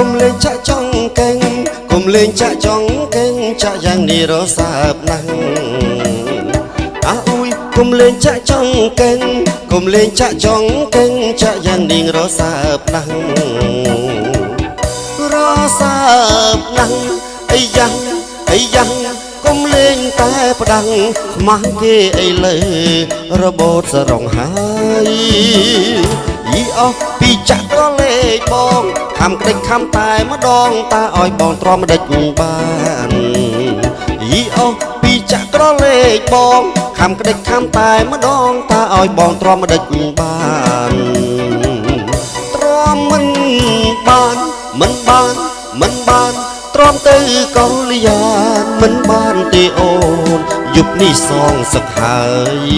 ុំលេងចាក់ចង់កេងកុំលេងចាក់ចង់កេងចាក់យ៉ាងនេះរសើបណាស់អើយកុំលេងចាក់ចង់កេងកុំលេងចាក់ចង់កេងចាក់យ៉ាងនេះរសើបណាស់រសើបណាស់អីយ៉ាងអីយ៉ាងកុំលេងតែផ្ដាំងខ្មាស់គេអីលើរបូតសរងហើយយីអស់ពីចាក់ក៏លេខបងខំក្តិចខំតែម្ដងតាឲ្យបងទ្រាំម្ដេចបានយីអស់ពីចាក់ក្រលេខបងខំក្តិចខំតែម្ដងតាឲ្យបងទ្រាំម្ដេចបានទ្រាំមិនបានមិនបានមិនបានទ្រាំទៅកលយានមិនបានទេអូនយប់នេះសងសឹកហើយ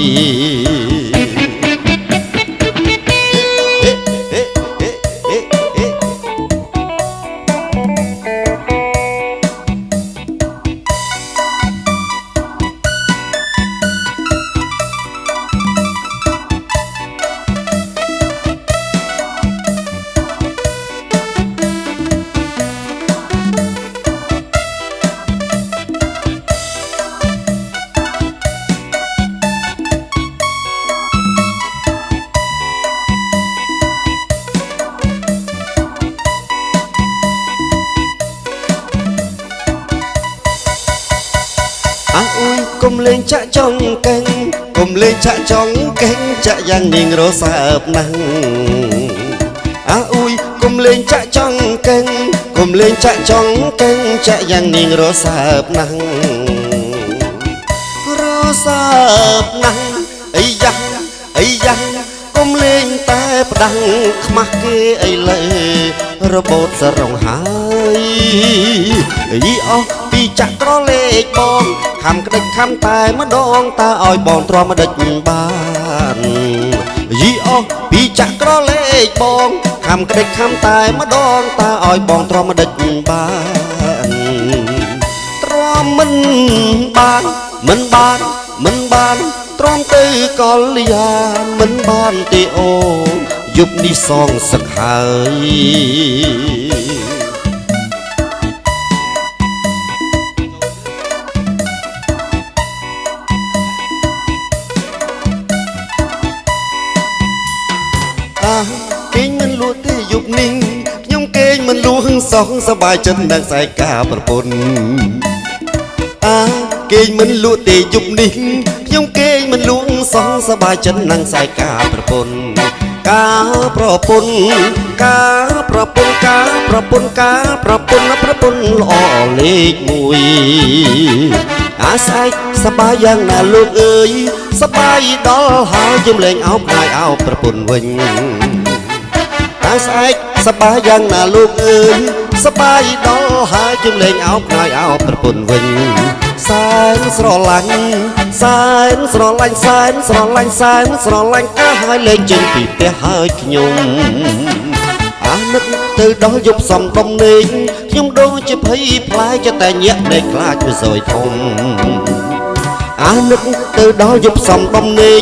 កុំលេងចាក់ចង់កេងកុំលេងចាក់ចង់កេងចាក់យ៉ាងនាងរសើបណាស់អើយកុំលេងចាក់ចង់កេងកុំលេងចាក់ចង់កេងចាក់យ៉ាងនាងរសើបណាស់រសើបណាស់អីយ៉ាងអីយ៉ាងកុំលេងតែផ្ដាំងខ្មាស់គេអីលើរបូតសរងហើយយីអស់ពីចាក់ក្រលេខបងខំក្តិចខំតែម្ដងតាឲ្យបងទ្រាំម្ដេចបានយីអស់ពីចាក់ក្រលេខបងខំក្តិចខំតែម្ដងតាឲ្យបងទ្រាំម្ដេចបានទ្រាំមិនបានមិនបានមិនបានទ្រាំទៅកលយាមិនបានទេអូនយប់នេះសងសឹកហើយគេងមិនលក់ទេយប់នេះខ្ញុំគេងមិនលួងសងសบายចិត្តនឹងខ្សែការប្រពន្ធគេងមិនលក់ទេយប់នេះខ្ញុំគេងមិនលួងសងសบายចិត្តនឹងខ្សែការប្រពន្ធការប្រពន្ធការប្រពន្ធការប្រពន្ធការប្រពន្ធប្រពន្ធល្អលេខ1អាស្រ័យសบายយ៉ាងណាលោកអើយសบายដល់ហើយយំលេងអោបហើយអោបប្រពន្ធវិញអាស្រ័យសบายយ៉ាងណាលោកអើយសบายដល់ហើយយំលេងអោបហើយអោបប្រពន្ធវិញសែនស្រឡាញ់សែនស្រឡាញ់សែនស្រឡាញ់សែនស្រឡាញ់ហើយលេងចេញពីផ្ទះហើយខ្ញុំអានឹកទៅដល់យប់សំដំណេកខ្ញុំដូចជាភ័យផ្លែចិត្តតែញាក់ដេកខ្លាចវាសួយធំអានឹកទៅដល់យប់សំដំណេក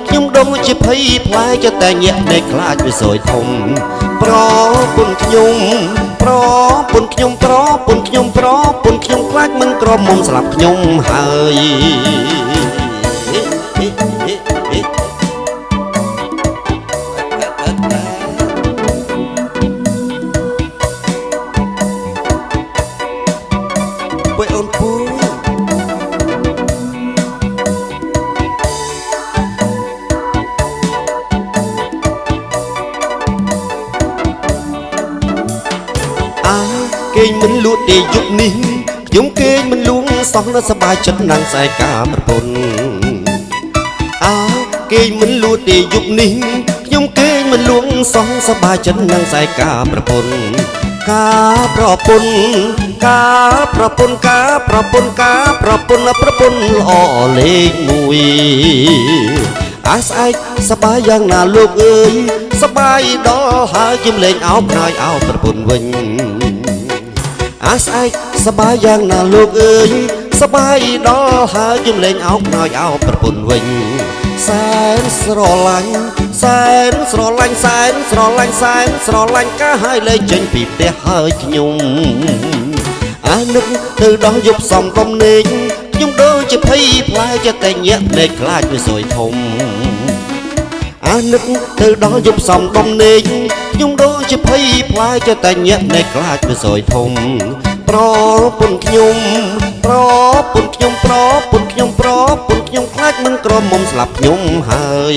ខ្ញុំដូចជាភ័យផ្លែចិត្តតែញាក់ដេកខ្លាចវាសួយធំប្រពន្ធខ្ញុំប្រពន្ធខ្ញុំប្រពន្ធខ្ញុំប្រពន្ធខ្ញុំខ្លាចមិនក្រមុំស្លាប់ខ្ញុំហើយពុយអូនពុយគេងមិនលក់ទេយប់នេះខ្ញុំគេងមិនលួងសោះនៅសบายចិត្តនឹងខ្សែការប្រពន្ធគេងមិនលក់ទេយប់នេះខ្ញុំគេងមិនលួងសោះសบายចិត្តនឹងខ្សែការប្រពន្ធការប្រពន្ធការប្រពន្ធការប្រពន្ធការប្រពន្ធប្រពន្ធល្អលេខ1អាស្អែកសบายយ៉ាងណាលោកអើយសบายដល់ហើយយំលេងអោបហើយអោបប្រពន្ធវិញអាស្អែកសบายយ៉ាងណាលោកអើយសบายដល់ហើយយំលេងអោបហើយអោបប្រពន្ធវិញ សែនស្រឡាញ់សែនស្រឡាញ់សែនស្រឡាញ់សែនស្រឡាញ់កាហើយលែងចេញពីផ្ទះហើយខ្ញុំអានឹកទៅដល់យប់សំកំនេកខ្ញុំដូចជាភ័យផ្លែចិត្តតែញាក់ភ្នែកខ្លាចវាសួយធំអានឹកទៅដល់យប់សំដំណេកខ្ញុំដូចជាភ័យផ្លែចិត្តតែញាក់ភ្នែកខ្លាចវាសួយធំប្រពន្ធខ្ញុំប្រពន្ធខ្ញុំប្រពន្ធខ្ញុំប្រពន្ធខ្ញុំខ្លាចមិនក្រមុំស្លាប់ខ្ញុំហើយ